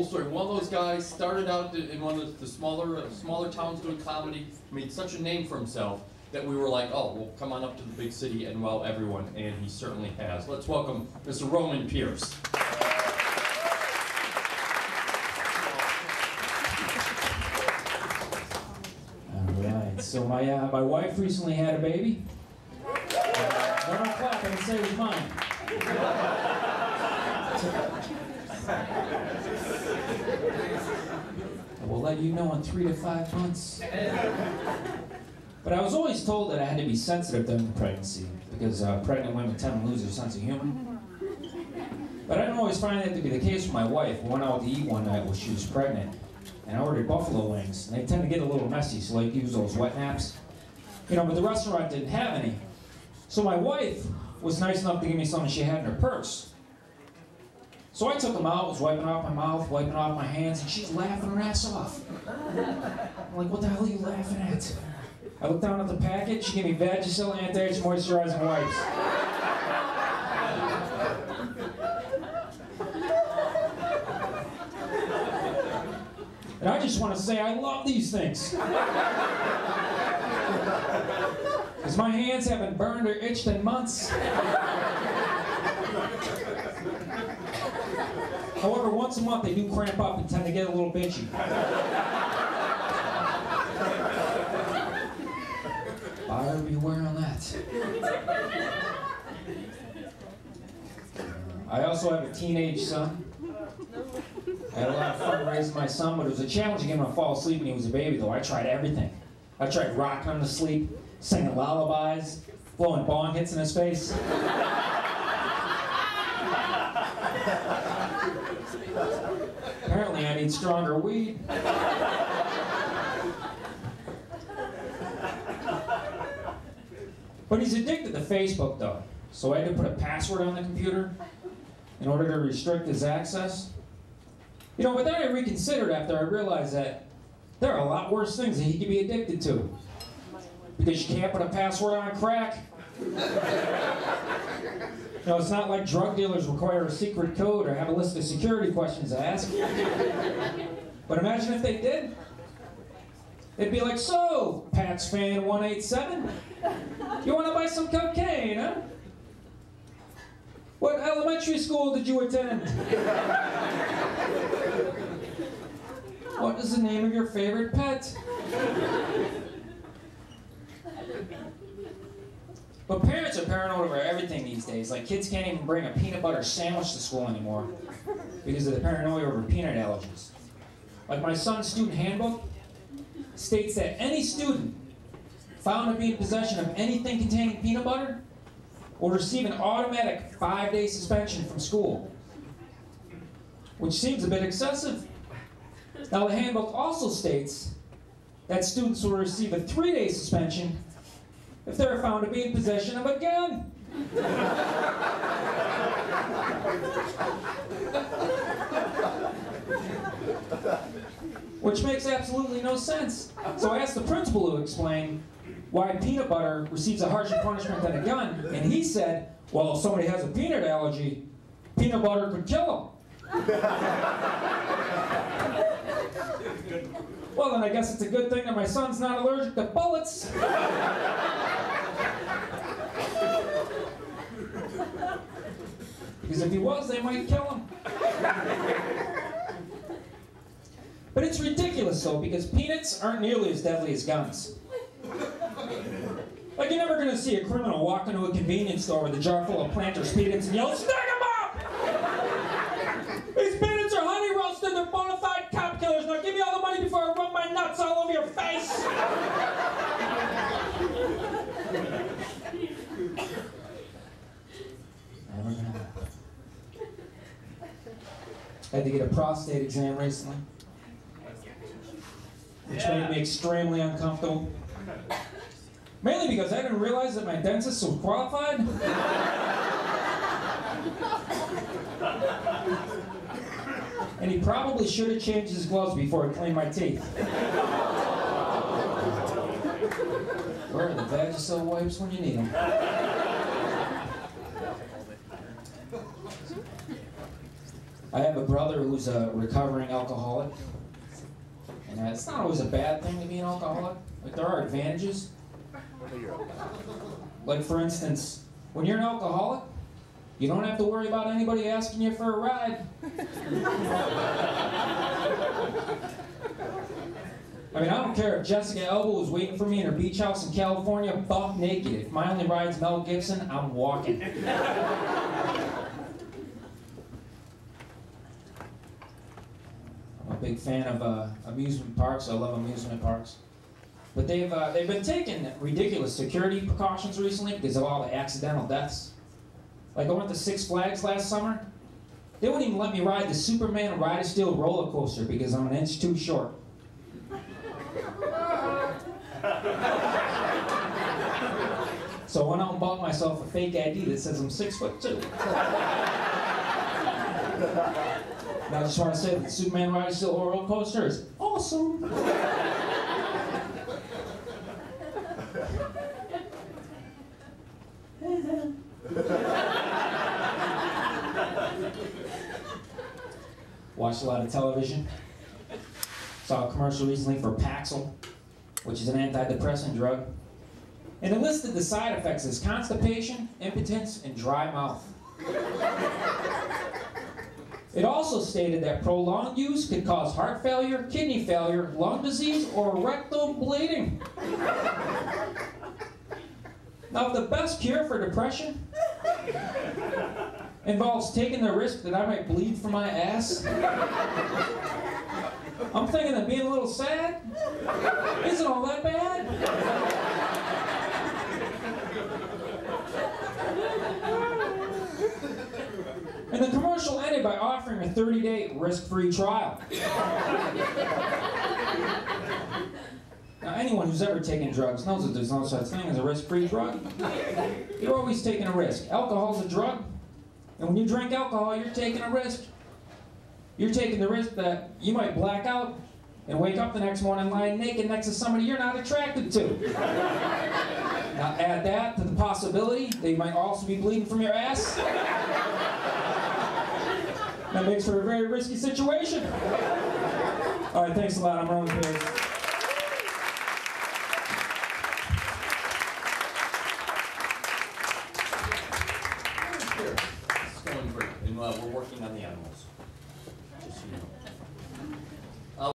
Story. One of those guys started out in one of the smaller towns doing comedy, made such a name for himself that we were like, oh, well, come on up to the big city and wow everyone, and he certainly has. Let's welcome Mr. Roman Pierce. All right, so my wife recently had a baby. Don't clap and say it was mine. I will let you know in 3 to 5 months. But I was always told that I had to be sensitive during pregnancy because pregnant women tend to lose their sense of humor. But I didn't always find that to be the case with my wife. We went out to eat one night while she was pregnant, and I ordered buffalo wings. And they tend to get a little messy, so I use those wet naps. But the restaurant didn't have any. So my wife was nice enough to give me something she had in her purse. So I took them out, was wiping off my mouth, wiping off my hands, and she's laughing her ass off. I'm like, what the hell are you laughing at? I looked down at the packet, she gave me Vagisil Anti-Age Moisturizing Wipes. And I just want to say I love these things. Because my hands haven't burned or itched in months. However, once a month they do cramp up and tend to get a little bitchy. Buyer beware on that. I also have a teenage son. I had a lot of fun raising my son, but it was a challenge to get him to fall asleep when he was a baby, though. I tried everything. I tried rocking him to sleep, singing lullabies, blowing bong hits in his face. Apparently I need stronger weed. But he's addicted to Facebook though, so I had to put a password on the computer in order to restrict his access. But then I reconsidered after I realized that there are a lot worse things that he could be addicted to. Because you can't put a password on crack. It's not like drug dealers require a secret code or have a list of security questions to ask. But imagine if they did. It'd be like, so, Pats fan 187, you want to buy some cocaine, huh? What elementary school did you attend? What is the name of your favorite pet? But parents are paranoid over everything these days. Like, kids can't even bring a peanut butter sandwich to school anymore because of the paranoia over peanut allergies. Like, my son's student handbook states that any student found to be in possession of anything containing peanut butter will receive an automatic 5-day suspension from school, which seems a bit excessive. Now, the handbook also states that students will receive a 3-day suspension if they're found to be in possession of a gun. Which makes absolutely no sense. So I asked the principal to explain why peanut butter receives a harsher punishment than a gun, and he said, well, if somebody has a peanut allergy, peanut butter could kill them. Well, then I guess it's a good thing that my son's not allergic to bullets. Because if he was, they might kill him. But it's ridiculous, though, because peanuts aren't nearly as deadly as guns. Like, you're never going to see a criminal walk into a convenience store with a jar full of Planters peanuts and yell, "Snag them up! These peanuts are honey roasted, they're bona fide cop killers. Now give me all the money before I rub my nuts all over your face!" Never gonna happen. I had to get a prostate exam recently, which made me extremely uncomfortable. Mainly because I didn't realize that my dentist was qualified. And he probably should have changed his gloves before he cleaned my teeth. Where are the Vagisil wipes when you need them? I have a brother who's a recovering alcoholic. And it's not always a bad thing to be an alcoholic. Like, there are advantages. Like, for instance, when you're an alcoholic, you don't have to worry about anybody asking you for a ride. I mean, I don't care if Jessica Alba was waiting for me in her beach house in California, buck naked. If my only ride's Mel Gibson, I'm walking. I'm a big fan of amusement parks. I love amusement parks. But they've been taking ridiculous security precautions recently because of all the accidental deaths. Like, I went to Six Flags last summer. They wouldn't even let me ride the Superman Ride-a-Steel roller coaster because I'm an inch too short. So I went out and bought myself a fake ID that says I'm 6'2". Now I just want to say that the Superman Ride-a-Steel roller coaster is awesome. Watched a lot of television. Saw a commercial recently for Paxil, which is an antidepressant drug. And it listed the side effects as constipation, impotence, and dry mouth. It also stated that prolonged use could cause heart failure, kidney failure, lung disease, or rectal bleeding. Now, if the best cure for depression involves taking the risk that I might bleed from my ass, I'm thinking that being a little sad isn't all that bad. And the commercial ended by offering a 30-day risk-free trial. Now, anyone who's ever taken drugs knows that there's no such thing as a risk-free drug. You're always taking a risk. Alcohol's a drug, and when you drink alcohol, you're taking a risk. You're taking the risk that you might black out and wake up the next morning lying naked next to somebody you're not attracted to. Now, add that to the possibility that you might also be bleeding from your ass. That makes for a very risky situation. All right, thanks a lot. I'm Roman Pierce.